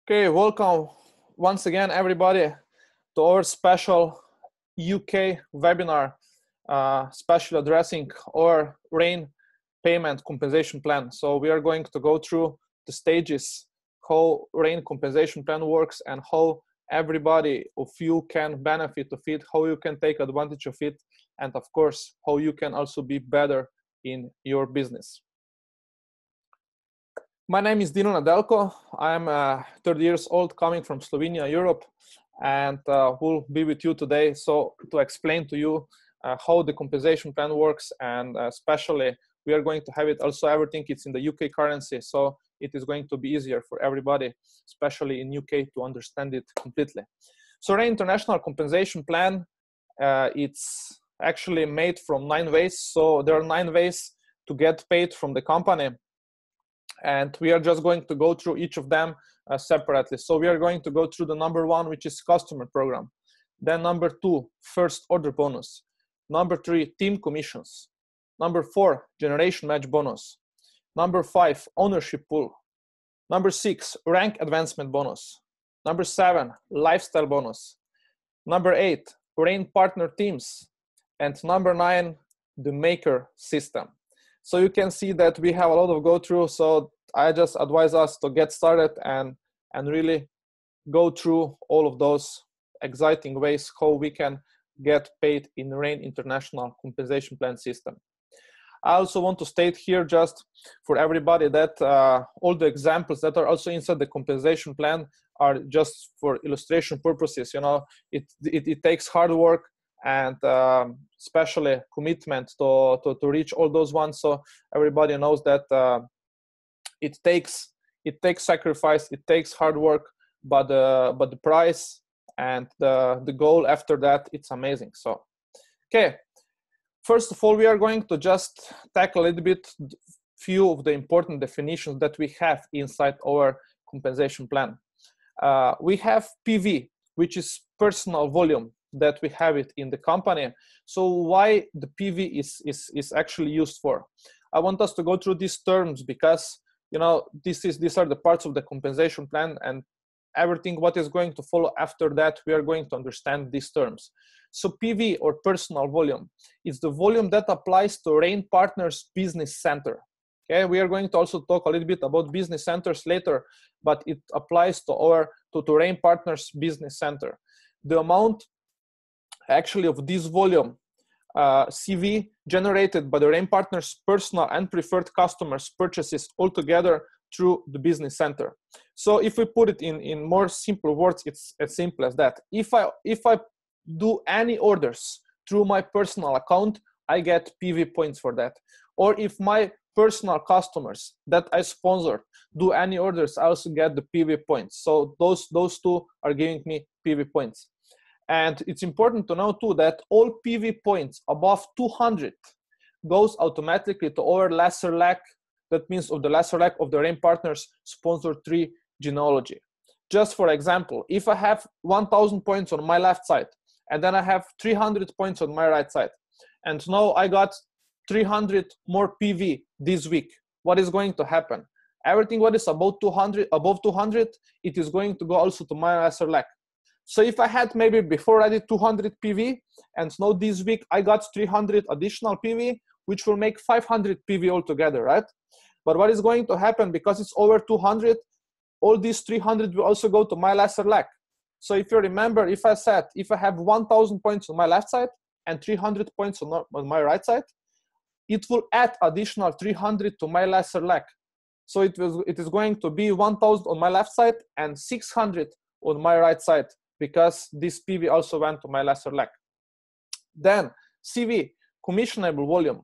Okay, welcome once again, everybody, to our special UK webinar, special addressing our rain payment compensation plan. So we are going to go through the stages, how rain compensation plan works and how everybody of you can benefit of it, how you can take advantage of it, and of course, how you can also be better in your business. My name is Dino Nedelko. I'm 30 years old, coming from Slovenia, Europe, and will be with you today so to explain to you how the compensation plan works, and especially we are going to have it also, everything it's in the UK currency, so it is going to be easier for everybody, especially in UK, to understand it completely. So Rain International Compensation Plan, it's actually made from 9 ways. So there are 9 ways to get paid from the company. And we are just going to go through each of them separately. So we are going to go through the number 1, which is customer program. Then number 2, first order bonus. Number 3, team commissions. Number 4, generation match bonus. Number 5, ownership pool. Number 6, rank advancement bonus. Number 7, lifestyle bonus. Number 8, rain partner teams. And number 9, the maker system. So you can see that we have a lot of go through. So I just advise us to get started and really go through all of those exciting ways how we can get paid in Rain International Compensation Plan system. I also want to state here just for everybody that all the examples that are also inside the compensation plan are just for illustration purposes. You know, it takes hard work and especially commitment to reach all those ones. So everybody knows that it takes sacrifice, it takes hard work, but the price and the goal after that, it's amazing. So okay, first of all, we are going to just tackle a little bit few of the important definitions that we have inside our compensation plan. We have PV, which is personal volume, that we have it in the company. So why the PV is actually used for? I want us to go through these terms because, you know, these are the parts of the compensation plan, and everything what is going to follow after that, we are going to understand these terms. So PV, or personal volume, is the volume that applies to Rain Partners Business Center. Okay, we are going to also talk a little bit about business centers later, but it applies to Rain Partners Business Center. The amount actually of this volume, CV, generated by the Rain Partners personal and preferred customers purchases altogether through the business center. So if we put it in more simple words, it's as simple as that. If I do any orders through my personal account, I get PV points for that. Or if my personal customers that I sponsor do any orders, I also get the PV points. So those two are giving me PV points. And it's important to know too that all PV points above 200 goes automatically to our lesser leg. That means of the lesser leg of the Rain Partners Sponsor 3 genealogy. Just for example, if I have 1000 points on my left side, and then I have 300 points on my right side, and now I got 300 more PV this week, what is going to happen? Everything what is above 200, it is going to go also to my lesser leg. So if I had maybe before I did 200 PV, and now this week I got 300 additional PV, which will make 500 PV altogether, right? But what is going to happen, because it's over 200, all these 300 will also go to my lesser leg. So if you remember, if I said, if I have 1000 points on my left side and 300 points on my right side, it will add additional 300 to my lesser leg. So it is going to be 1000 on my left side and 600 on my right side, because this PV also went to my lesser leg. Then CV, commissionable volume.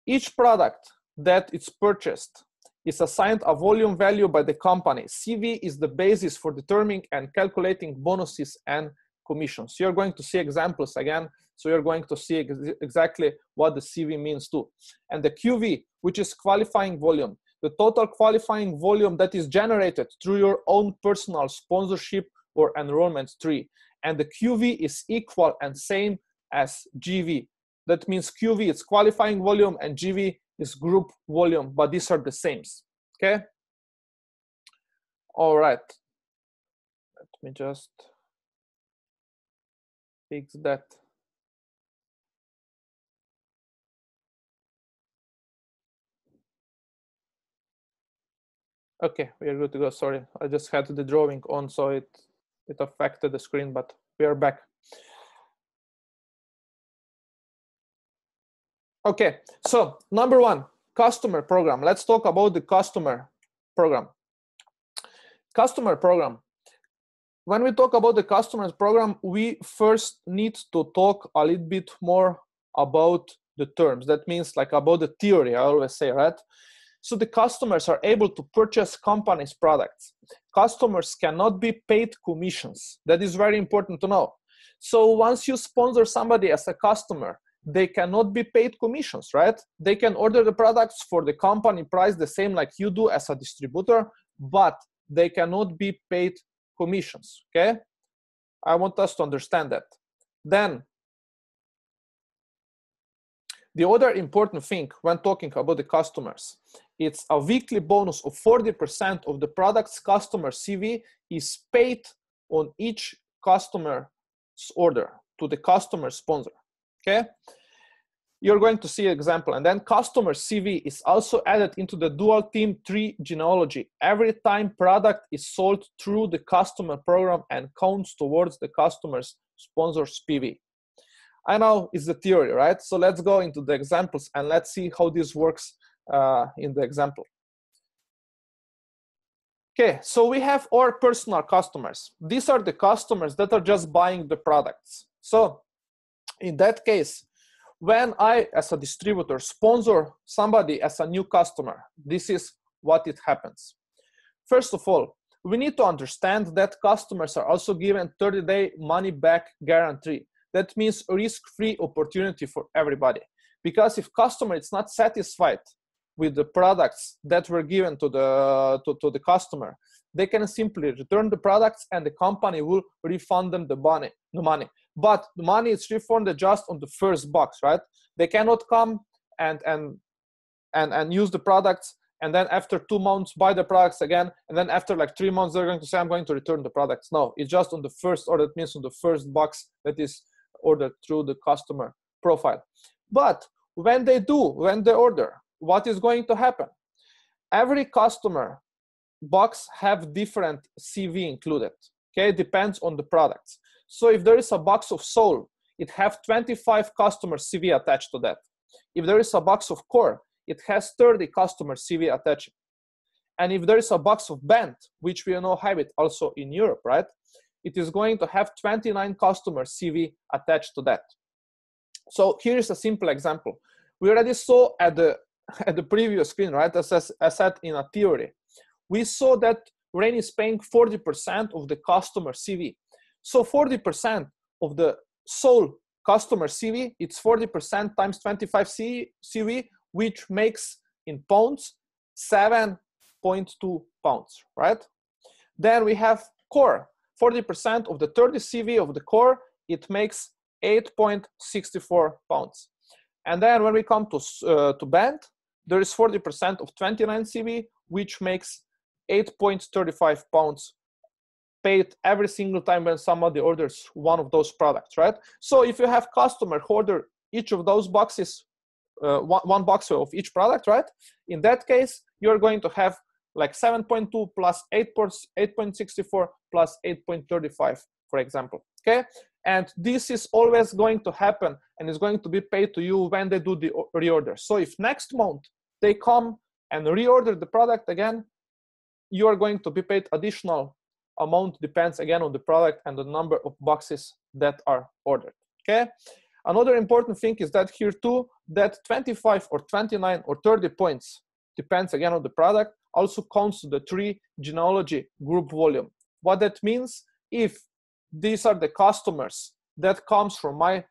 Each product that is purchased is assigned a volume value by the company. CV is the basis for determining and calculating bonuses and commissions. You're going to see examples again, so you're going to see exactly what the CV means too. And the QV, which is qualifying volume, the total qualifying volume that is generated through your own personal sponsorship or enrollment tree. And the QV is equal and same as GV. That means QV is qualifying volume and GV is group volume, but these are the same. Okay. All right. me just fix that. Okay, we are good to go. Sorry, I just had the drawing on, so it affected the screen, but we are back. Okay, so number one, customer program. Let's talk about the customer program. Customer program. When we talk about the customer program, we first need to talk a little bit more about the terms. That means like about the theory, I always say, right? So the customers are able to purchase companies' products. Customers cannot be paid commissions. That is very important to know. So once you sponsor somebody as a customer, they cannot be paid commissions, right? They can order the products for the company price the same like you do as a distributor, but they cannot be paid commissions, okay? I want us to understand that. Then, the other important thing when talking about the customers, it's a weekly bonus of 40% of the product's customer CV is paid on each customer's order to the customer sponsor, okay? You're going to see an example, and then customer CV is also added into the dual team tree genealogy every time product is sold through the customer program and counts towards the customer's sponsor's PV. I know it's the theory, right? So let's go into the examples and let's see how this works in the example. Okay, so we have our personal customers. These are the customers that are just buying the products. So in that case, when I, as a distributor, sponsor somebody as a new customer, this is what it happens. First of all, we need to understand that customers are also given 30-day money-back guarantee. That means risk-free opportunity for everybody. Because if customer is not satisfied with the products that were given to the customer, they can simply return the products and the company will refund them the money. But the money is refunded just on the first box, right? They cannot come and use the products and then after 2 months buy the products again, and then after like 3 months they're going to say, I'm going to return the products. No, it's just on the first order. That means on the first box that is ordered through the customer profile. But when they order, what is going to happen? Every customer box have different CV included, okay? It depends on the products. So if there is a box of Soul, it have 25 customer CV attached to that. If there is a box of Core, it has 30 customer CV attached. And if there is a box of Band, which we know have it also in Europe, right? It is going to have 29 customer CV attached to that. So here is a simple example. We already saw at the previous screen, right? As I said in a theory, we saw that Rain is paying 40% of the customer CV. So 40% of the Soul customer CV, it's 40% times 25 CV, which makes in pounds 7.2 pounds, right? Then we have Core. 40% of the 30 CV of the Core, it makes 8.64 pounds. And then when we come to Band, there is 40% of 29 CV, which makes 8.35 pounds paid every single time when somebody orders one of those products, right? So if you have customer who order each of those boxes, one box of each product, right? In that case, you're going to have like 7.2 plus 8.64 plus 8.35, for example, okay? And this is always going to happen and is going to be paid to you when they do the reorder. So if next month they come and reorder the product again, you are going to be paid additional amount, depends again on the product and the number of boxes that are ordered, okay? Another important thing is that here too, that 25 or 29 or 30 points, depends again on the product, also counts to the tree genealogy group volume. What that means, if these are the customers that comes from my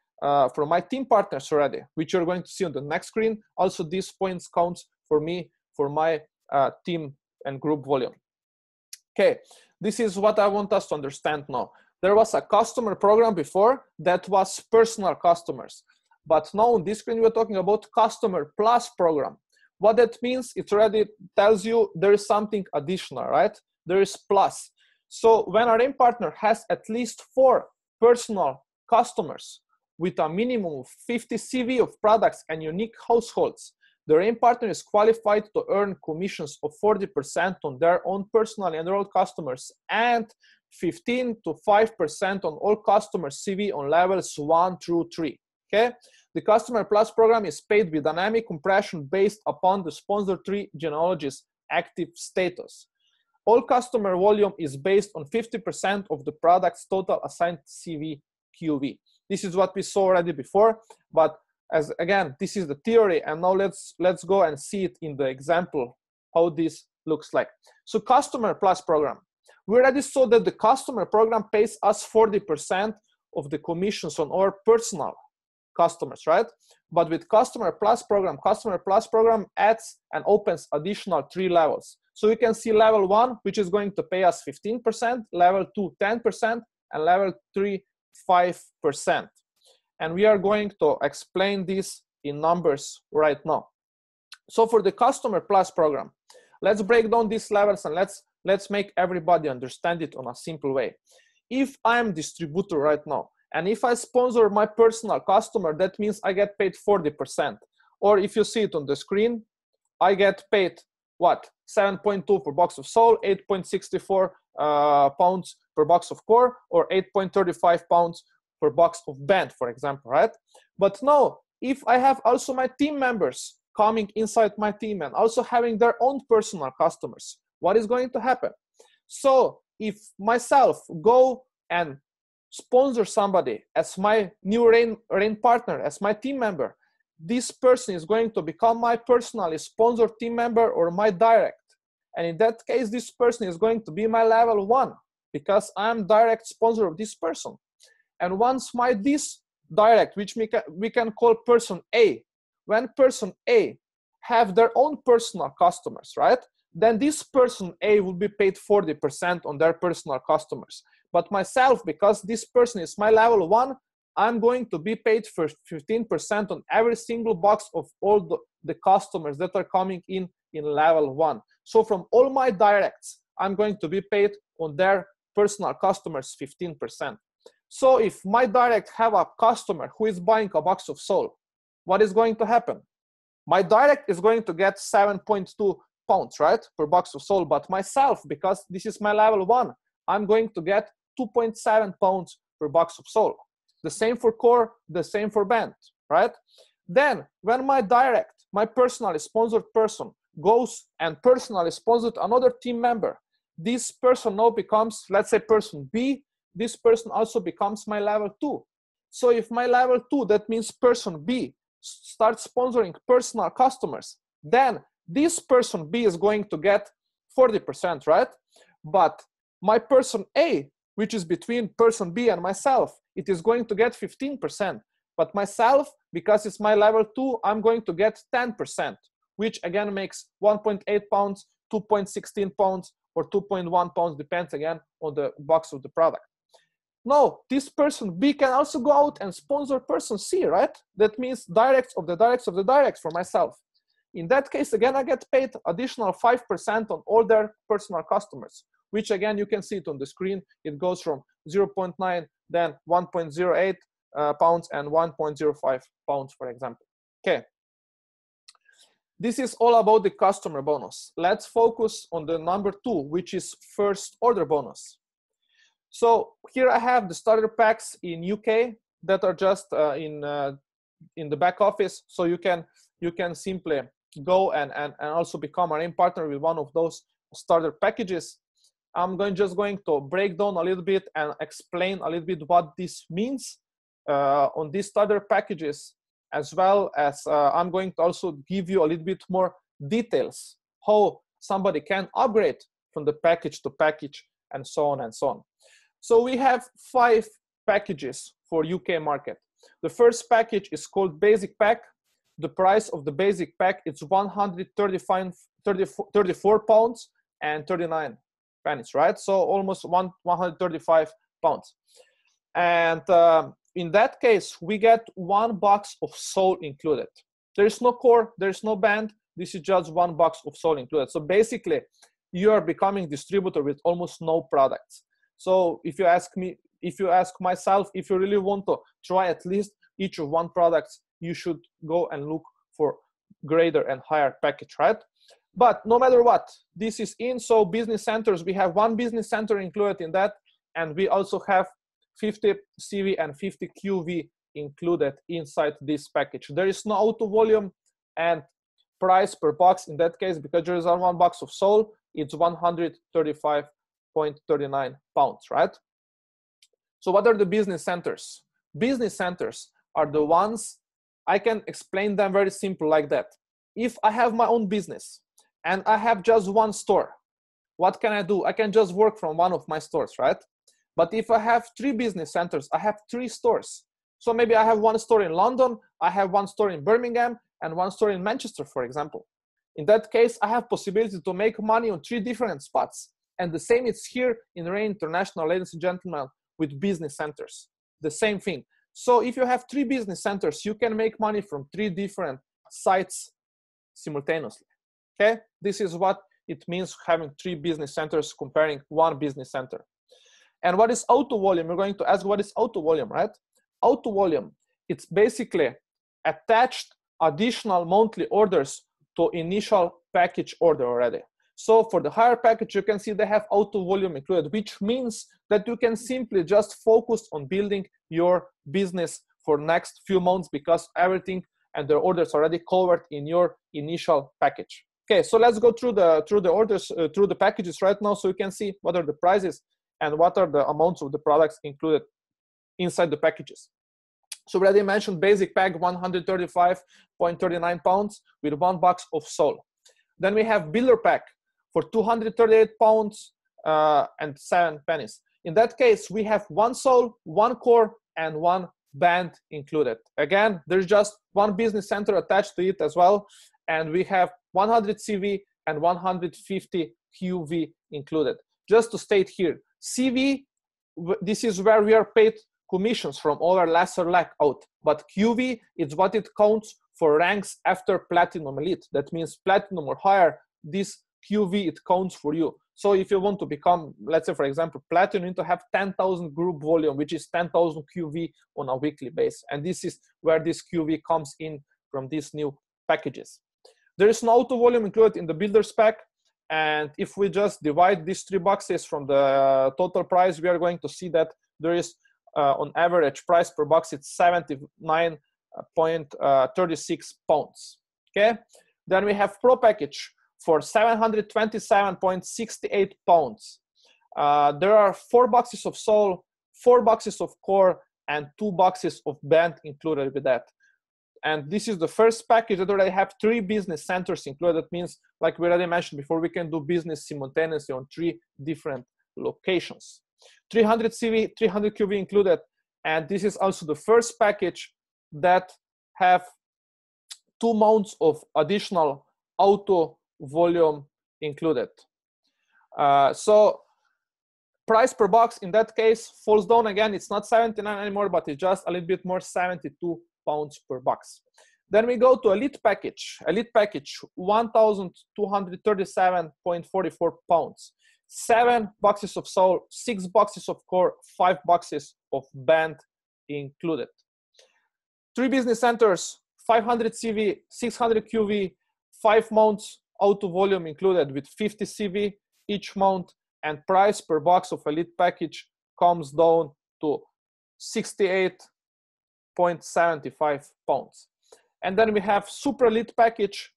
team partners already, which you're going to see on the next screen, also these points counts for me, for my team and group volume. Okay, this is what I want us to understand now. There was a customer program before that was personal customers, but now on this screen we're talking about customer plus program. What that means, it already tells you there is something additional, right? There is plus. So when a RAIN partner has at least 4 personal customers with a minimum of 50 CV of products and unique households, the RAIN partner is qualified to earn commissions of 40% on their own personally enrolled customers and 15 to 5% on all customers CV on levels 1 through 3. Okay, the Customer Plus program is paid with dynamic compression based upon the sponsor tree genealogy's active status. All customer volume is based on 50% of the product's total assigned CV QV. This is what we saw already before, but as again, this is the theory, and now let's go and see it in the example how this looks like. So Customer Plus program. We already saw that the customer program pays us 40% of the commissions on our personal customers, right? But with Customer Plus program adds and opens additional 3 levels. So you can see level 1, which is going to pay us 15%, level 2, 10%, and level 3, 5%. And we are going to explain this in numbers right now. So for the Customer Plus program, let's break down these levels and let's make everybody understand it on a simple way. If I'm distributor right now, and if I sponsor my personal customer, that means I get paid 40%. Or if you see it on the screen, I get paid what? 7.2 per box of sole, 8.64 pounds per box of core, or 8.35 pounds per box of band, for example, right? But now, if I have also my team members coming inside my team and also having their own personal customers, what is going to happen? So if myself go and sponsor somebody as my new RAIN partner, as my team member, this person is going to become my personally sponsored team member or my direct. And in that case, this person is going to be my level 1 because I'm direct sponsor of this person. And once this direct, which we can call person A, when person A have their own personal customers, right? Then this person A will be paid 40% on their personal customers. But myself, because this person is my level 1, I'm going to be paid for 15% on every single box of all the customers that are coming in level 1. So from all my directs, I'm going to be paid on their personal customers 15%. So if my direct have a customer who is buying a box of sole, what is going to happen? My direct is going to get 7.2 pounds, right, per box of sole. But myself, because this is my level 1, I'm going to get 2.7 pounds per box of sole. The same for core, the same for band, right? Then when my direct, my personally sponsored person goes and personally sponsored another team member, this person now becomes, let's say, person B. This person also becomes my level 2. So if my level 2, that means person B, starts sponsoring personal customers, then this person B is going to get 40%, right? But my person A, which is between person B and myself, it is going to get 15%. But myself, because it's my level 2, I'm going to get 10%, which again makes 1.8 pounds, 2.16 pounds, or 2.1 pounds, depends again on the box of the product. No, this person B can also go out and sponsor person C, right? That means directs of the directs of the directs for myself. In that case, again, I get paid additional 5% on all their personal customers, which again, you can see it on the screen. It goes from 0.9, then 1.08 pounds and 1.05 pounds, for example. Okay. This is all about the customer bonus. Let's focus on the number 2, which is first order bonus. So here I have the starter packs in UK that are just in the back office. So you can simply go and also become a RAIN partner with one of those starter packages. I'm just going to break down a little bit and explain a little bit what this means on these starter packages, as well as I'm going to also give you a little bit more details how somebody can upgrade from the package to package and so on and so on. So we have 5 packages for UK market. The first package is called Basic Pack. The price of the Basic Pack is 134 pounds and 39 pennies, right? So almost 135 pounds. And in that case, we get 1 box of sole included. There is no core, there is no band. This is just 1 box of sole included. So basically, you are becoming distributor with almost no products. So if you ask me, if you ask myself, if you really want to try at least each of one products, you should go and look for greater and higher package, right? But no matter what, this is in. So business centers, we have one business center included in that, and we also have 50 CV and 50 QV included inside this package. There is no auto volume and price per box in that case, because there is one box of sole, it's 135.39 pounds, right? So what are the business centers? Business centers are the ones, I can explain them very simple like that. If I have my own business and I have just one store, what can I do? I can just work from one of my stores, right? But if I have 3 business centers, I have 3 stores. So maybe I have one store in London, I have one store in Birmingham, and one store in Manchester, for example. In that case, I have possibility to make money on 3 different spots. And the same is here in Rain International, ladies and gentlemen, with business centers. The same thing. So if you have 3 business centers, you can make money from 3 different sites simultaneously. Okay? This is what it means having 3 business centers comparing 1 business center. And what is auto volume? You're going to ask, what is auto volume, right? Auto volume, it's basically attached additional monthly orders to initial package order already. So for the higher package, you can see they have auto volume included, which means that you can simply just focus on building your business for next few months, because everything and the orders already covered in your initial package. Okay, so let's go through the orders, through the packages right now, so you can see what are the prices and what are the amounts of the products included inside the packages. So we already mentioned basic pack, 135.39 pounds with 1 box of sole. Then we have builder pack for 238 pounds and 7 pennies. In that case, we have 1 sole, 1 core, and 1 band included. Again, there's just 1 business center attached to it as well. And we have 100 CV and 150 QV included. Just to state here, CV, this is where we are paid commissions from our lesser lack out, but QV is what it counts for ranks after Platinum Elite. That means Platinum or higher, this QV, it counts for you. So if you want to become, let's say for example, Platinum, you need to have 10,000 group volume, which is 10,000 QV on a weekly basis. And this is where this QV comes in from these new packages. There is no auto volume included in the builder's pack. And if we just divide these 3 boxes from the total price, we are going to see that there is on average price per box, it's 79.36 pounds. Okay, then we have pro package for 727.68 pounds. There are 4 boxes of sole, 4 boxes of core, and 2 boxes of band included with that. And this is the first package that already have 3 business centers included. That means, like we already mentioned before, we can do business simultaneously on 3 different locations. 300 CV, 300 QV included. And this is also the first package that have 2 months of additional auto volume included. So price per box in that case falls down again. It's not 79 anymore, but it's just a little bit more, 72 pounds per box. Then we go to elite package. Elite package, 1,237.44 pounds. 7 boxes of sole, 6 boxes of core, 5 boxes of band included. 3 business centers, 500 CV, 600 QV, 5 months auto volume included with 50 CV each month, and price per box of elite package comes down to 68.75 pounds. And then we have super elite package,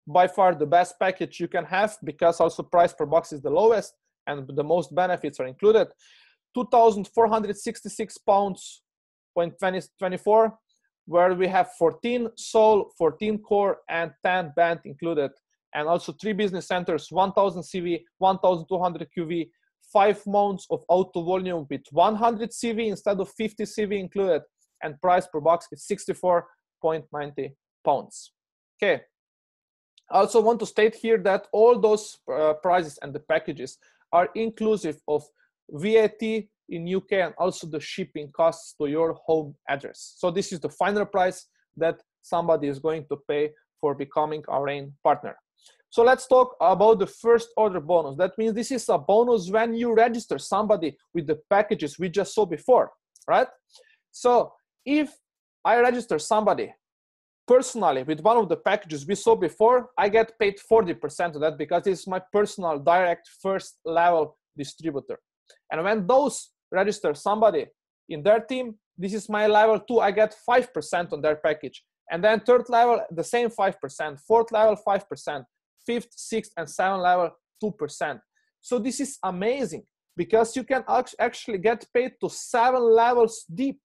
by far the best package you can have, because also price per box is the lowest and the most benefits are included. 2,466 pounds, 24, where we have 14 sole, 14 core, and 10 band included. And also 3 business centers, 1,000 CV, 1,200 QV, 5 months of auto volume with 100 CV instead of 50 CV included, and price per box is 64.90 pounds. Okay. I also want to state here that all those prices and the packages are inclusive of VAT in UK and also the shipping costs to your home address. So this is the final price that somebody is going to pay for becoming a Rain partner. So let's talk about the first order bonus. That means this is a bonus when you register somebody with the packages we just saw before, right? So if I register somebody personally with one of the packages we saw before, I get paid 40% of that because it's my personal direct first level distributor. And when those register somebody in their team, this is my level 2, I get 5% on their package. And then third level, the same 5%, fourth level, 5%, fifth, sixth, and seventh level, 2%. So this is amazing because you can actually get paid to 7 levels deep.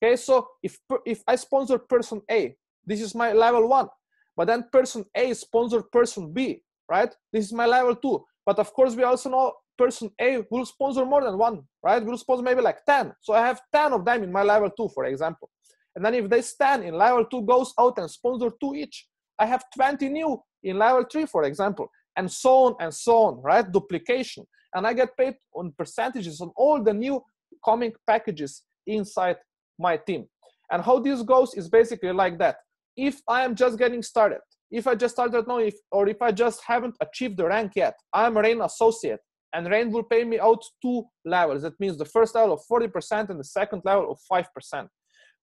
Okay, so if I sponsor person A, this is my level 1, but then person A sponsored person B, right? This is my level 2. But of course, we also know person A will sponsor more than 1, right? Will sponsor maybe like 10. So I have 10 of them in my level 2, for example. And then if they stand in level 2, goes out and sponsor 2 each, I have 20 new in level 3, for example, and so on, right? Duplication. And I get paid on percentages on all the new coming packages inside my team. And how this goes is basically like that. If I am just getting started, if I just started now, if I just haven't achieved the rank yet, I'm a Rain associate, and Rain will pay me out 2 levels. That means the first level of 40% and the second level of 5%.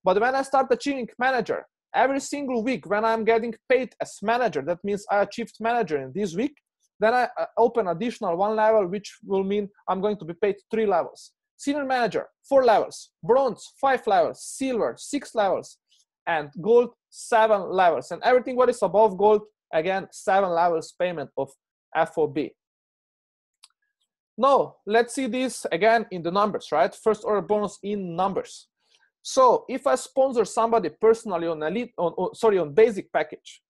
But when I start achieving manager, every single week when I'm getting paid as manager, that means I achieved manager in this week, then I open additional 1 level, which will mean I'm going to be paid 3 levels. Senior manager, 4 levels, bronze, 5 levels, silver, 6 levels, and gold, 7 levels. And everything what is above gold, again, 7 levels payment of FOB. Now, let's see this again in the numbers, right? First order bonus in numbers. So if I sponsor somebody personally on elite, on basic package,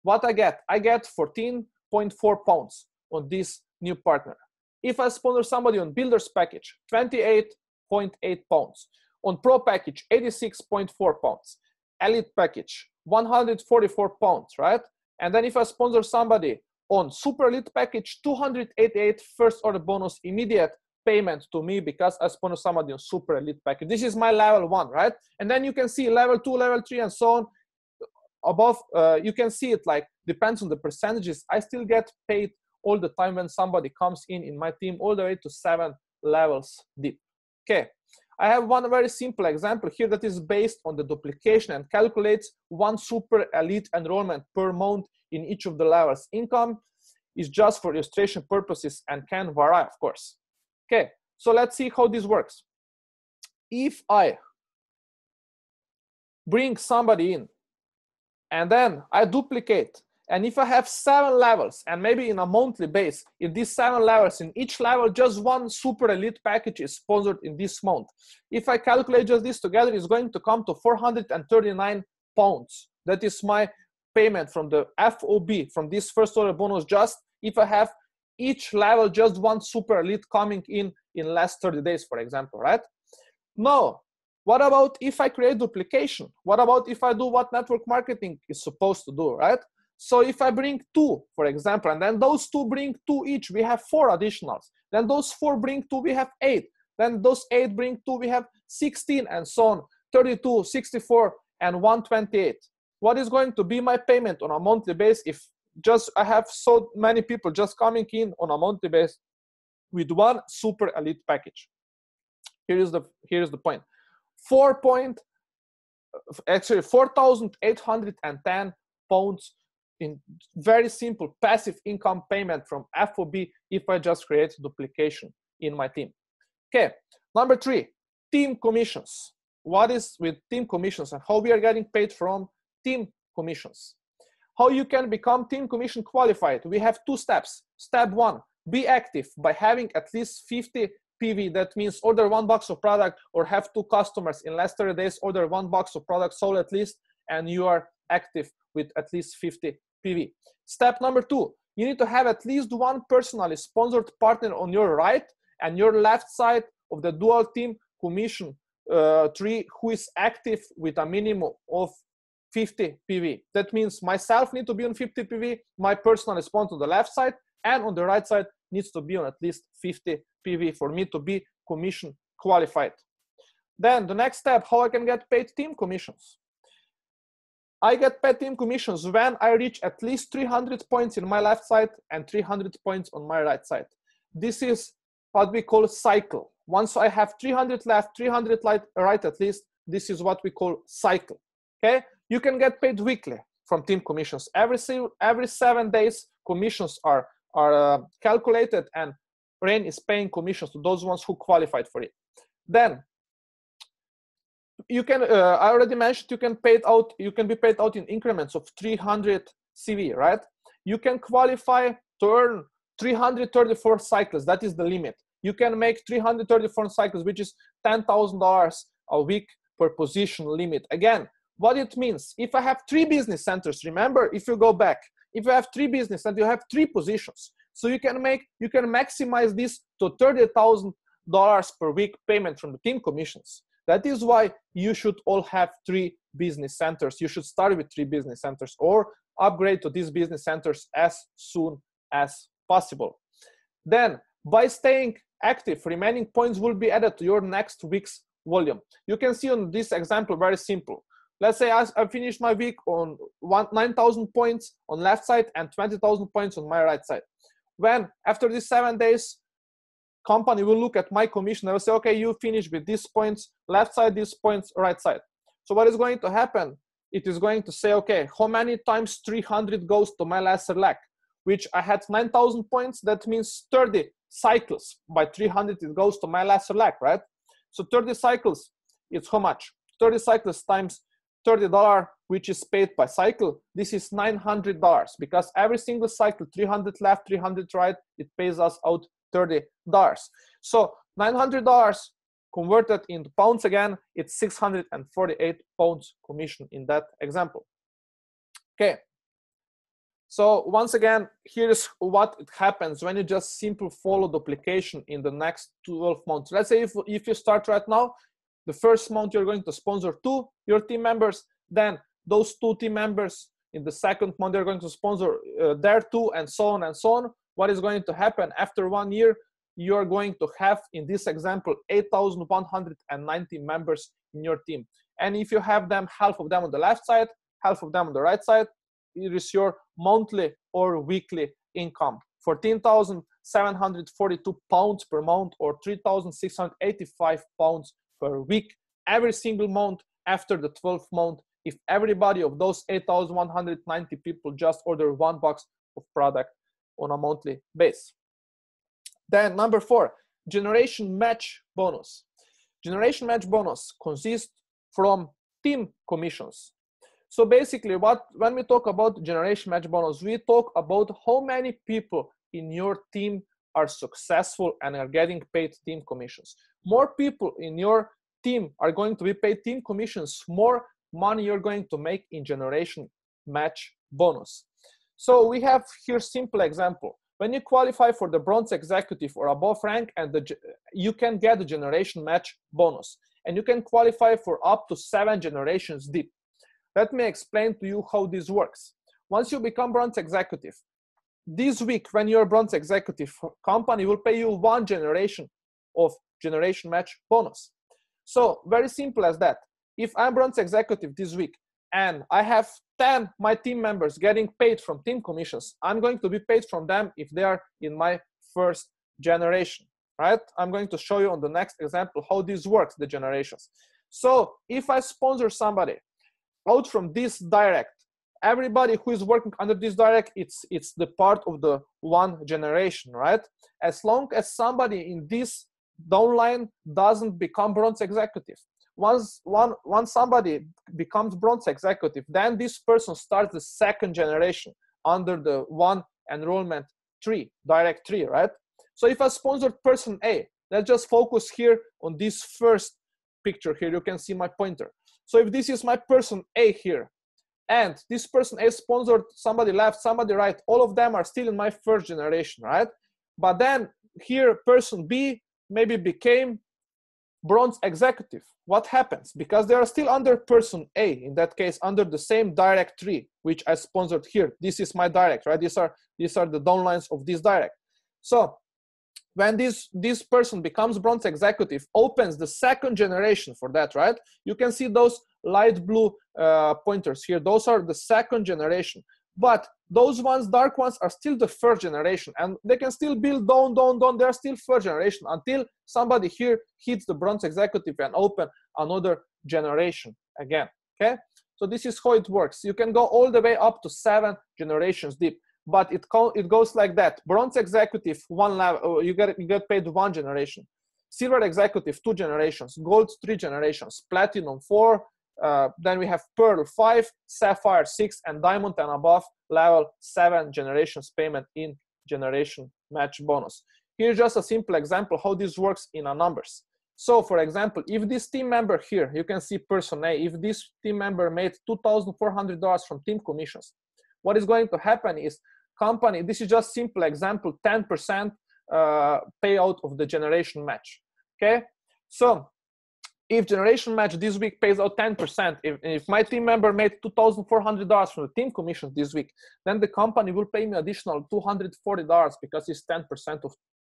what I get 14.4 pounds on this new partner. If I sponsor somebody on builders package, 28.8 pounds. On pro package, 86.4 pounds. Elite package, 144 pounds, right? And then if I sponsor somebody on super elite package, 288 first order bonus immediate payment to me because I sponsor somebody on super elite package. This is my level 1, right? And then you can see level 2, level 3, and so on. Above, you can see it like depends on the percentages. I still get paid all the time when somebody comes in my team, all the way to 7 levels deep. Okay, I have one very simple example here that is based on the duplication and calculates 1 super elite enrollment per month in each of the levels. Income is just for illustration purposes and can vary, of course. Okay, so let's see how this works. If I bring somebody in and then I duplicate, and if I have 7 levels, and maybe in a monthly base, in these 7 levels, in each level, just 1 super elite package is sponsored in this month. If I calculate just this together, it's going to come to 439 pounds. That is my payment from the FOB, from this first order bonus, just if I have each level, just 1 super elite coming in last 30 days, for example, right? Now, what about if I create duplication? What about if I do what network marketing is supposed to do, right? So if I bring 2, for example, and then those 2 bring 2 each, we have 4 additionals. Then those 4 bring 2, we have 8. Then those 8 bring 2, we have 16, and so on, 32, 64, and 128. What is going to be my payment on a monthly basis if just I have so many people just coming in on a monthly basis with 1 super elite package? Here is the point. 4,810 pounds in very simple passive income payment from FOB if I just create duplication in my team. Okay, number 3, team commissions. What is with team commissions and how we are getting paid from team commissions? How you can become team commission qualified? We have 2 steps. Step 1, be active by having at least 50 PV. That means order 1 box of product or have 2 customers in last 30 days, order 1 box of product sold at least, and you are active with at least 50 PV. Step number 2, you need to have at least 1 personally sponsored partner on your right and your left side of the dual team commission tree who is active with a minimum of 50 PV. That means myself need to be on 50 PV, my personal sponsor on the left side, and on the right side needs to be on at least 50 PV for me to be commission qualified. Then the next step, how I can get paid team commissions. I get paid team commissions when I reach at least 300 points in my left side and 300 points on my right side. This is what we call cycle. Once I have 300 left, 300 right at least, this is what we call cycle. Okay, you can get paid weekly from team commissions. Every 7 days, commissions are calculated, and Rain is paying commissions to those ones who qualified for it. Then you can, I already mentioned, you can be paid out in increments of 300 CV, right? You can qualify to earn 334 cycles. That is the limit. You can make 334 cycles, which is $10,000 a week per position limit. Again, what it means, if I have 3 business centers, remember, if you go back, if you have 3 business and you have 3 positions, so you can maximize this to $30,000 per week payment from the team commissions. That is why you should all have 3 business centers. You should start with 3 business centers or upgrade to these business centers as soon as possible. Then, by staying active, remaining points will be added to your next week's volume. You can see on this example, very simple. Let's say I finished my week on 9,000 points on left side and 20,000 points on my right side. When after these 7 days, company will look at my commission. They will say, okay, you finished with these points, left side, these points, right side. So what is going to happen? It is going to say, okay, how many times 300 goes to my lesser leg, which I had 9,000 points. That means 30 cycles. By 300, it goes to my lesser leg, right? So 30 cycles, it's how much? 30 cycles times $30, which is paid by cycle. This is $900 because every single cycle, 300 left, 300 right, it pays us out $30. So $900 converted into pounds again, it's 648 pounds commission in that example. Okay. So once again, here's what it happens when you just simply follow the application in the next 12 months. Let's say if you start right now, the first month you're going to sponsor 2 your team members, then those 2 team members in the second month they're going to sponsor their 2, and so on and so on. What is going to happen after 1 year? You're going to have, in this example, 8,190 members in your team. And if you have them, half of them on the left side, half of them on the right side, it is your monthly or weekly income. 14,742 pounds per month or 3,685 pounds per week every single month after the 12th month, if everybody of those 8,190 people just order 1 box of product on a monthly base. Then number 4, generation match bonus. Generation match bonus consists from team commissions. So basically, when we talk about generation match bonus, we talk about how many people in your team are successful and are getting paid team commissions. More people in your team are going to be paid team commissions, more money you're going to make in generation match bonus. So we have here simple example. When you qualify for the bronze executive or above rank, and you can get the generation match bonus, and you can qualify for up to 7 generations deep. Let me explain to you how this works. Once you become bronze executive, this week when you're bronze executive, company will pay you 1 generation of generation match bonus. So very simple as that. If I'm bronze executive this week and I have 10 my team members getting paid from team commissions, I'm going to be paid from them if they are in my first generation, right? I'm going to show you on the next example how this works, the generations. So if I sponsor somebody out from this direct, everybody who is working under this direct, it's the part of the 1 generation, right? As long as somebody in this downline doesn't become bronze executive. Once somebody becomes bronze executive, then this person starts the 2nd generation under the 1 enrollment tree, direct tree, right? So if I sponsored person A, let's just focus here on this first picture here. You can see my pointer. So if this is my person A here, and this person A sponsored somebody left, somebody right, all of them are still in my first generation, right? But then here person B maybe became bronze executive. What happens? Because they are still under person A, in that case under the same direct tree which I sponsored here. This is my direct, right? These are the downlines of this direct. So when this person becomes bronze executive, opens the 2nd generation for that, right? You can see those light blue pointers here, those are the second generation. But those ones, dark ones, are still the first generation, and they can still build down. They're still first generation until somebody here hits the bronze executive and open another generation again. Okay, so this is how it works. You can go all the way up to 7 generations deep, but it goes like that: bronze executive 1 level, you get paid 1 generation; silver executive 2 generations; gold 3 generations; platinum 4. Then we have pearl 5, sapphire 6, and diamond and above level 7 generations payment in generation match bonus. Here's just a simple example how this works in our numbers. So for example, if this team member here, you can see person A, if this team member made $2,400 from team commissions, what is going to happen is company, this is just simple example, 10% payout of the generation match. Okay, so if generation match this week pays out 10%, if my team member made $2,400 from the team commissions this week, then the company will pay me additional $240 because it's 10%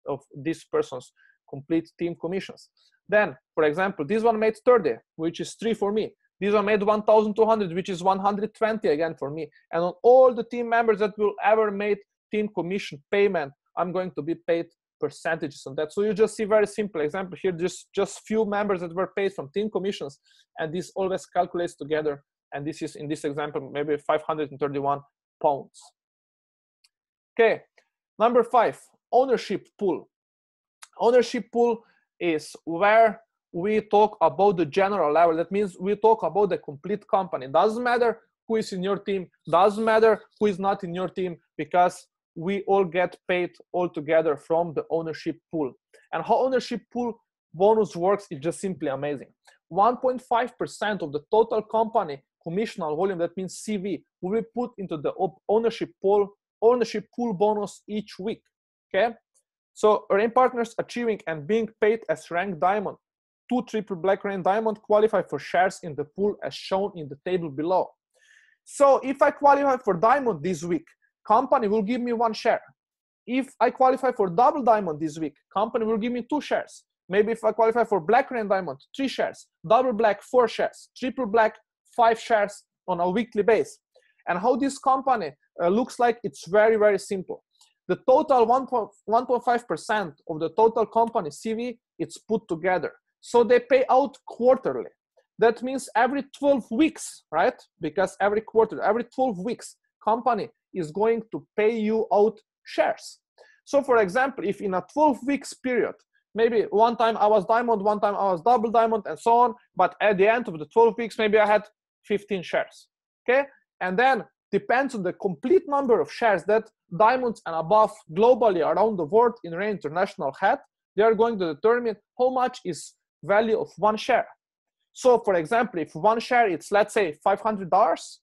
of this person's complete team commissions. Then, for example, this one made 30, which is 3 for me. This one made 1,200, which is 120 again for me. And on all the team members that will ever made team commission payment, I'm going to be paid percentages on that. So you just see very simple example here, just few members that were paid from team commissions, and this always calculates together, and this is in this example maybe 531 pounds. Okay, number 5, ownership pool. Ownership pool is where we talk about the general level. That means we talk about the complete company. Doesn't matter who is in your team, doesn't matter who is not in your team, because we all get paid all together from the ownership pool. And how ownership pool bonus works is just simply amazing. 1.5% of the total company commissional volume, that means CV, will be put into the ownership pool bonus each week. Okay, so rank partners achieving and being paid as rank diamond, 2 triple black rank diamond qualify for shares in the pool as shown in the table below. So if I qualify for diamond this week, company will give me 1 share. If I qualify for double diamond this week, company will give me 2 shares. Maybe if I qualify for black rank diamond, 3 shares, double black 4 shares, triple black 5 shares on a weekly base. And how this company looks like, it's very, very simple. The total 1.5% of the total company CV, it's put together. So they pay out quarterly. That means every 12 weeks, right? Because every quarter, every 12 weeks, company is going to pay you out shares. So for example, if in a 12 weeks period, maybe one time I was diamond, one time I was double diamond, and so on, but at the end of the 12 weeks, maybe I had 15 shares, okay? And then depends on the complete number of shares that diamonds and above globally around the world in Rain International had, they are going to determine how much is value of 1 share. So for example, if 1 share, it's let's say $500,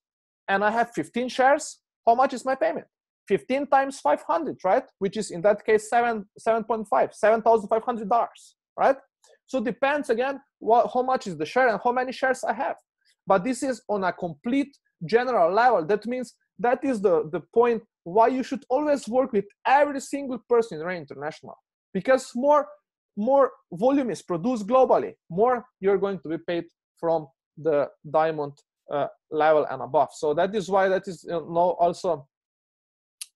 and I have 15 shares, how much is my payment? 15 times 500, right? Which is in that case 7.5, $7,500, right? So depends again how much is the share and how many shares I have. But this is on a complete general level. That means that is the point why you should always work with every single person in Rain International, because more volume is produced globally, more you're going to be paid from the diamond level and above. So that is why that is also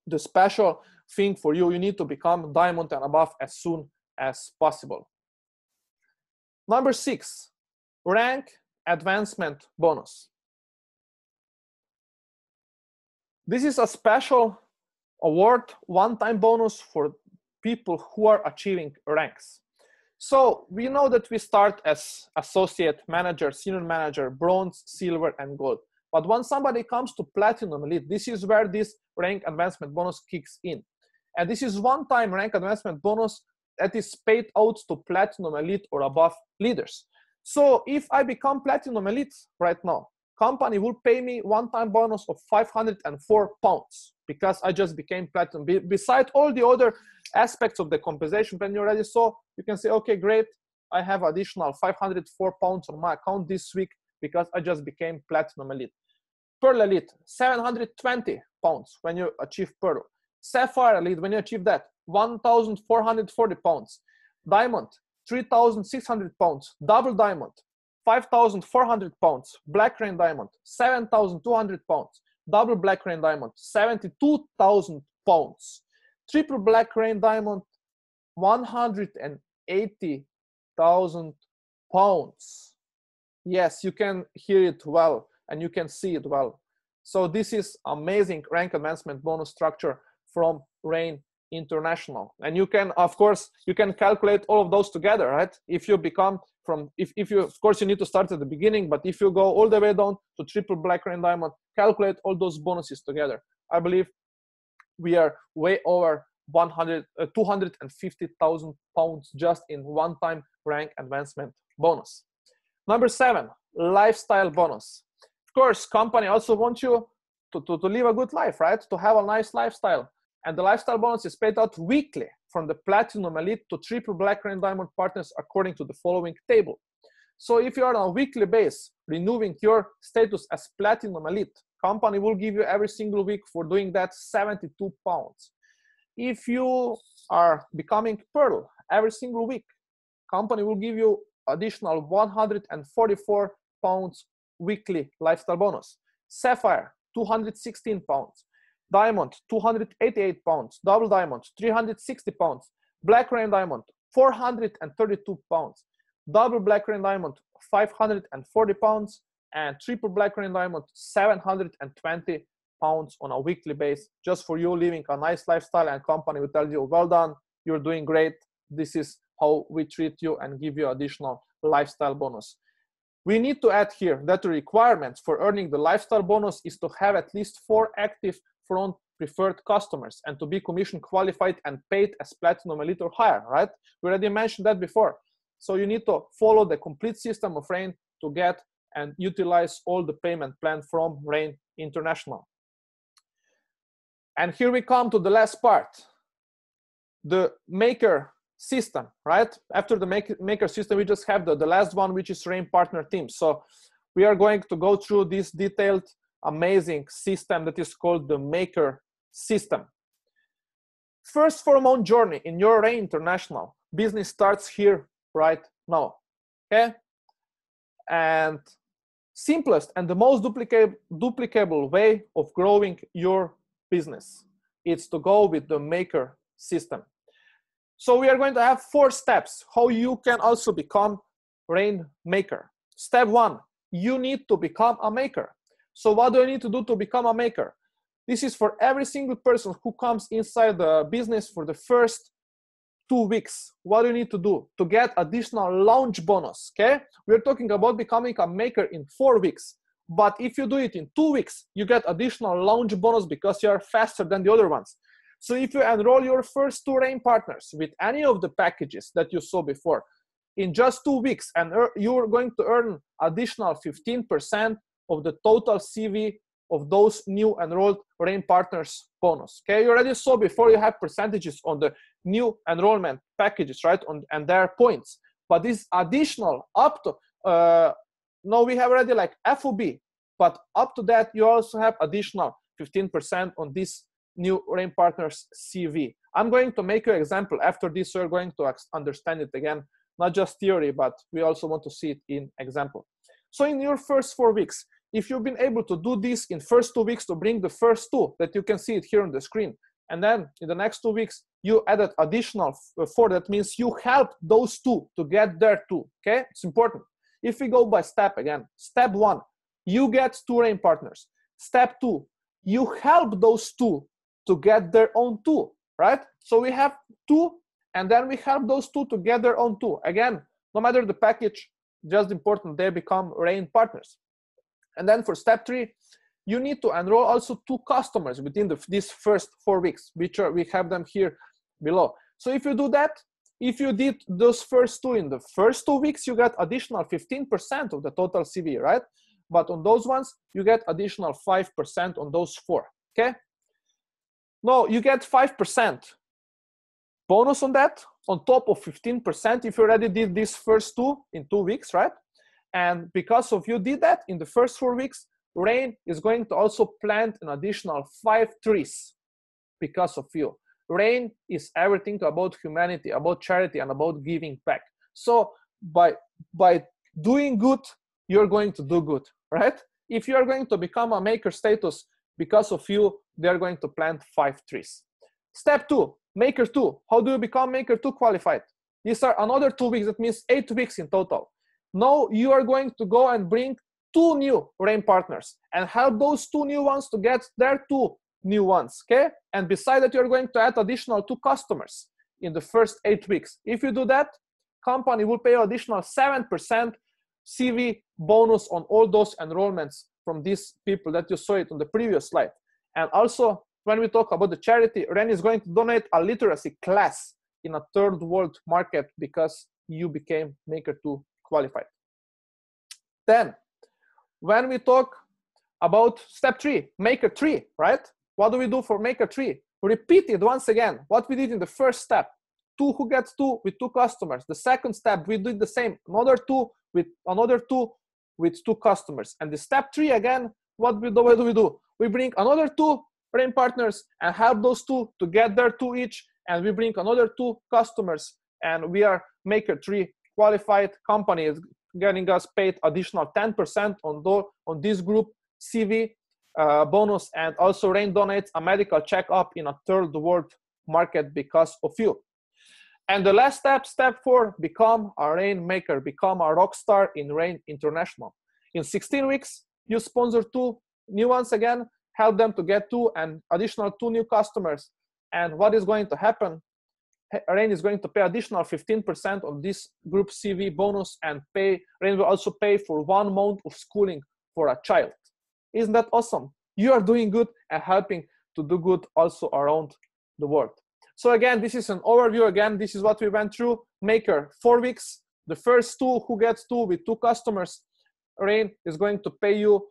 the special thing for you. You need to become diamond and above as soon as possible. Number 6, rank advancement bonus. This is a special award, one-time bonus for people who are achieving ranks. So we know that we start as associate manager, senior manager, bronze, silver, and gold. But when somebody comes to platinum elite, this is where this rank advancement bonus kicks in. And this is one-time rank advancement bonus that is paid out to platinum elite or above leaders. So if I become platinum elite right now, company will pay me one-time bonus of 504 pounds because I just became platinum. Beside all the other aspects of the compensation plan you already saw, you can say, okay, great, I have additional 504 pounds on my account this week because I just became platinum elite. Pearl elite, 720 pounds when you achieve pearl. Sapphire elite, when you achieve that, 1,440 pounds. Diamond, 3,600 pounds. Double diamond, 5,400 pounds, Black Rain Diamond, 7,200 pounds, Double Black Rain Diamond, 72,000 pounds, Triple Black Rain Diamond, 180,000 pounds. Yes, you can hear it well and you can see it well. So this is amazing rank advancement bonus structure from Rain International. And you can, of course, you can calculate all of those together, right? If you become from, if you, of course, you need to start at the beginning, but if you go all the way down to Triple Black Rain Diamond, calculate all those bonuses together. I believe we are way over 250,000 pounds just in one-time rank advancement bonus. Number 7, lifestyle bonus. Of course, company also wants you to live a good life, right? To have a nice lifestyle. And the lifestyle bonus is paid out weekly from the Platinum Elite to Triple Black Rain Diamond partners according to the following table. So if you are on a weekly base renewing your status as Platinum Elite, company will give you every single week for doing that 72 pounds. If you are becoming Pearl every single week, company will give you additional 144 pounds weekly lifestyle bonus. Sapphire, 216 pounds. Diamond, 288 pounds. Double Diamond, 360 pounds. Black Rain Diamond, 432 pounds. Double Black Rain Diamond, 540 pounds. And Triple Black Rain Diamond, 720 pounds on a weekly base, just for you living a nice lifestyle, and company will tell you, well done, you're doing great. This is how we treat you and give you additional lifestyle bonus. We need to add here that the requirements for earning the lifestyle bonus is to have at least 4 active front preferred customers and to be commission qualified and paid as Platinum Elite or higher, right? We already mentioned that before. So you need to follow the complete system of Rain to get and utilize all the payment plan from Rain International. And here we come to the last part, the maker system, right? After the maker system, we just have the last one, which is Rain Partner Team. So we are going to go through this detailed, amazing system that is called the maker system. First pheromone journey in your Rain International business starts here right now, okay? And simplest and the most duplicable way of growing your business, it's to go with the maker system. So we are going to have 4 steps how you can also become Rain maker. Step 1, you need to become a maker. So what do you need to do to become a maker? This is for every single person who comes inside the business for the first 2 weeks. What do you need to do to get additional launch bonus? Okay, we're talking about becoming a maker in 4 weeks. But if you do it in 2 weeks, you get additional launch bonus because you are faster than the other ones. So if you enroll your first 2 Rain partners with any of the packages that you saw before in just 2 weeks, and you're going to earn additional 15% of the total CV of those new enrolled Rain partners bonus. Okay, you already saw before you have percentages on the new enrollment packages, right? And their points. But this additional up to, no, we have already like FOB, but up to that, you also have additional 15% on this new Rain partners CV. I'm going to make you an example after this, so you're going to understand it again, not just theory, but we also want to see it in example. So in your first 4 weeks, if you've been able to do this in first 2 weeks to bring the first 2 that you can see it here on the screen, and then in the next 2 weeks, you added additional 4, that means you helped those 2 to get there too, okay? It's important. If we go by step again, step 1, you get 2 Rain partners. Step 2, you help those 2 to get their own 2, right? So we have 2, and then we help those 2 to get their own 2. Again, no matter the package, just important, they become Rain partners. And then for step 3, you need to enroll also 2 customers within these first 4 weeks, which we have them here below. So if you do that, if you did those first 2 in the first 2 weeks, you get additional 15% of the total CV, right? But on those ones, you get additional 5% on those 4, okay? No, you get 5% bonus on that, on top of 15% if you already did these first 2 in 2 weeks, right? And because of you did that in the first 4 weeks, Rain is going to also plant an additional 5 trees because of you. Rain is everything about humanity, about charity, and about giving back. So by doing good, you're going to do good, right? If you're going to become a maker status because of you, they're going to plant 5 trees. Step 2, maker 2. How do you become maker 2 qualified? These are another 2 weeks, that means 8 weeks in total. Now you are going to go and bring 2 new RAIN partners and help those 2 new ones to get their 2 new ones, okay? And beside that, you're going to add additional 2 customers in the first 8 weeks. If you do that, company will pay you additional 7% CV bonus on all those enrollments from these people that you saw it on the previous slide. And also, when we talk about the charity, RAIN is going to donate a literacy class in a third world market because you became Maker 2 qualified. Then, when we talk about step 3, Maker 3, right? What do we do for Maker 3? Repeat it once again, what we did in the first step. 2 who gets 2 with 2 customers. The second step, we did the same, another 2 with another 2 with 2 customers. And the step 3 again, what do we do? We bring another 2 RAIN partners and help those 2 to get their 2 each, and we bring another 2 customers, and we are Maker 3 qualified. Company is getting us paid additional 10% on this group CV bonus, and also RAIN donates a medical checkup in a third world market because of you. And the last step, step 4, become a RAIN maker, become a rock star in RAIN International. In 16 weeks, you sponsor 2 new ones again, help them to get 2 and additional 2 new customers. And what is going to happen? RAIN is going to pay additional 15% on this group CV bonus, and RAIN will also pay for 1 month of schooling for a child. Isn't that awesome? You are doing good and helping to do good also around the world. So again, this is an overview. Again, this is what we went through. Maker, 4 weeks. The first 2 who gets 2 with 2 customers, RAIN is going to pay you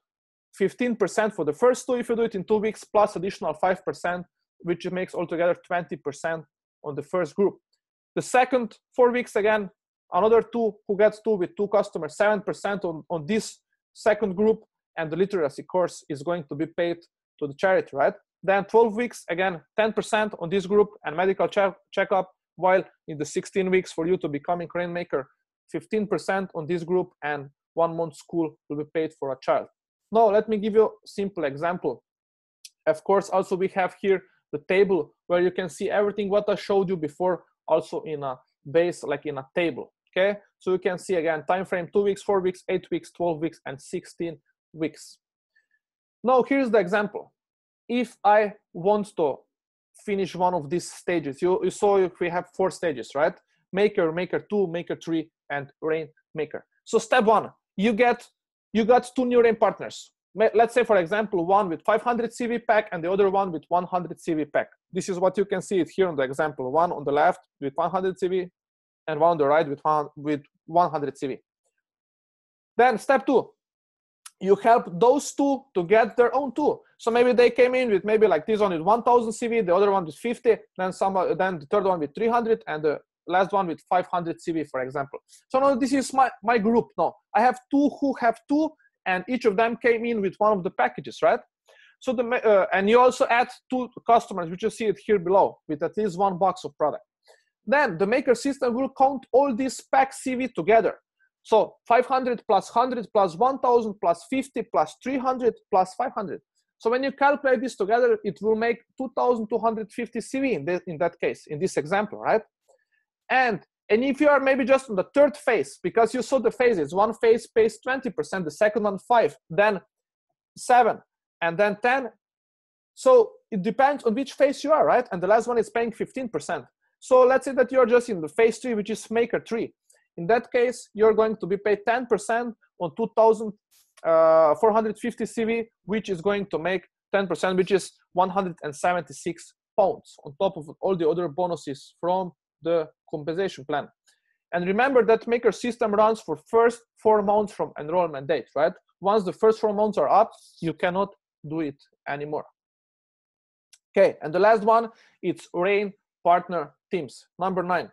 15% for the first 2 if you do it in 2 weeks, plus additional 5%, which makes altogether 20% on the first group. The second 4 weeks, again, another 2 who gets 2 with 2 customers, 7% on this second group, and the literacy course is going to be paid to the charity, right? Then 12 weeks, again, 10% on this group and medical checkup, while in the 16 weeks for you to becoming RAIN maker, 15% on this group and 1 month school will be paid for a child. Now, let me give you a simple example. Of course, also we have here the table where you can see everything what I showed you before, also in a base, like in a table, okay? So you can see again, time frame 2 weeks, 4 weeks, 8 weeks, 12 weeks, and 16 weeks. Now, here's the example. If I want to finish one of these stages, you saw we have 4 stages, right? Maker, Maker 2, Maker 3, and RAIN maker. So step 1, you got 2 new RAIN partners. Let's say, for example, one with 500 CV pack and the other one with 100 CV pack. This is what you can see it here on the example. One on the left with 100 CV and one on the right with 100 CV. Then step 2, you help those 2 to get their own 2. So maybe they came in with maybe like this one with 1,000 CV, the other one with 50, then the third one with 300, and the last one with 500 CV, for example. So now this is my group. Now I have 2 who have 2, and each of them came in with one of the packages, right? So and you also add 2 customers, which you see it here below, with at least 1 box of product. Then the maker system will count all these pack CV together. So 500 plus 100 plus 1,000 plus 50 plus 300 plus 500. So when you calculate this together, it will make 2,250 CV in that case, in this example, right? And if you are maybe just on the 3rd phase, because you saw the phases, one phase pays 20%, the second one 5%, then 7%, and then 10%. So it depends on which phase you are, right? And the last one is paying 15%. So let's say that you're just in the phase 3, which is Maker 3. In that case, you're going to be paid 10% on 2,450 CV, which is going to make 10%, which is 176 pounds on top of all the other bonuses from the compensation plan. And remember that maker system runs for first 4 months from enrollment date, right? Once the first 4 months are up, you cannot do it anymore. Okay, and the last one, it's RAIN partner teams, number 9.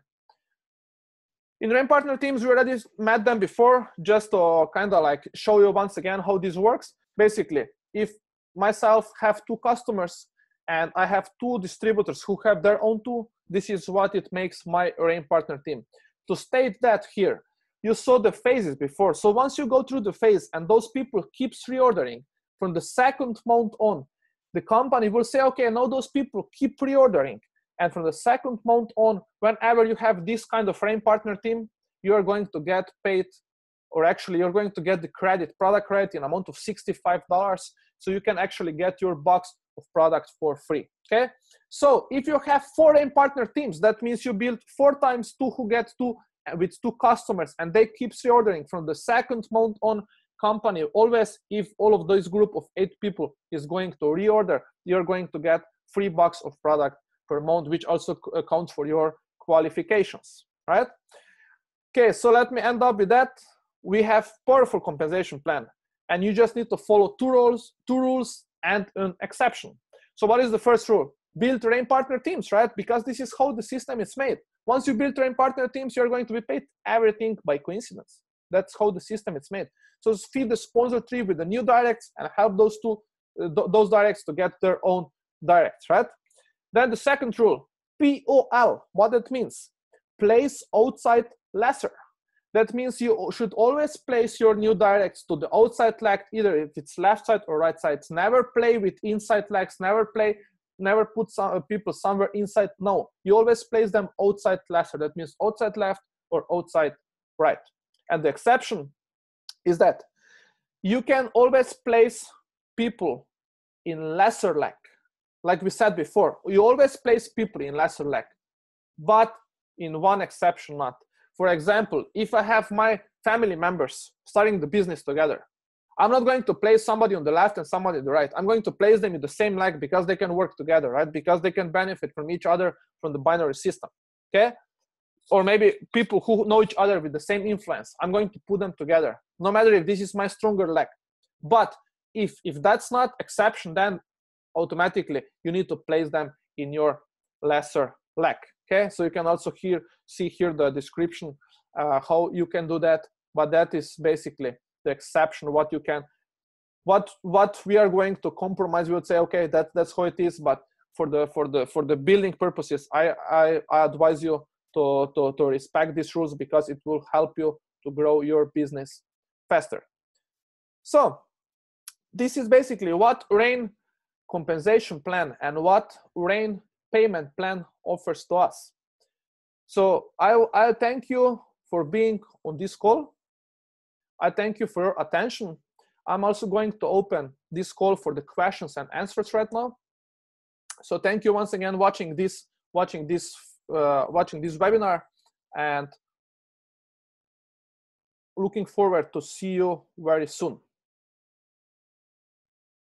In RAIN partner teams, we already met them before, just to kind of like show you once again how this works. Basically, if myself have 2 customers and I have 2 distributors who have their own 2, this is what it makes my RAIN partner team. To state that here, you saw the phases before. So once you go through the phase and those people keeps reordering from the second month on, the company will say, okay, now those people keep reordering. And from the second month on, whenever you have this kind of rain partner team, you are going to get paid, or actually you're going to get the credit, product credit in amount of $65. So you can actually get your box of products for free, okay? So if you have 4 rain partner teams, that means you build 4 times 2 who get 2 with 2 customers, and they keep reordering from the second month on. Company always, if all of those group of 8 people is going to reorder, you're going to get free box of product per month, which also counts for your qualifications, right? Okay, so let me end up with that. We have powerful compensation plan, and you just need to follow two rules and an exception. So what is the first rule? Build rain partner teams, right? Because this is how the system is made. Once you build rain partner teams, you're going to be paid everything by coincidence. That's how the system is made. So feed the sponsor tree with the new directs and help those directs to get their own directs, right? Then the second rule, POL, what that means? Place outside lesser. That means you should always place your new directs to the outside leg, either if it's left side or right side. Never play with inside legs, never put some people somewhere inside. No, you always place them outside lesser. That means outside left or outside right. And the exception is that you can always place people in lesser leg. Like we said before, you always place people in lesser leg, but in one exception not. For example, if I have my family members starting the business together, I'm not going to place somebody on the left and somebody on the right. I'm going to place them in the same leg because they can work together, right? Because they can benefit from each other from the binary system, okay? Or maybe people who know each other with the same influence. I'm going to put them together, no matter if this is my stronger leg. But if that's not exception, then automatically you need to place them in your lesser leg. Okay, so you can also see here the description how you can do that. But that is basically the exception. What we are going to compromise, we would say, okay, that's how it is. But for the building purposes, I advise you to respect these rules because it will help you to grow your business faster. So this is basically what rain compensation plan and what rain payment plan offers to us. So I thank you for being on this call. I thank you for your attention. I'm also going to open this call for the questions and answers right now. So thank you once again watching this webinar, and looking forward to see you very soon.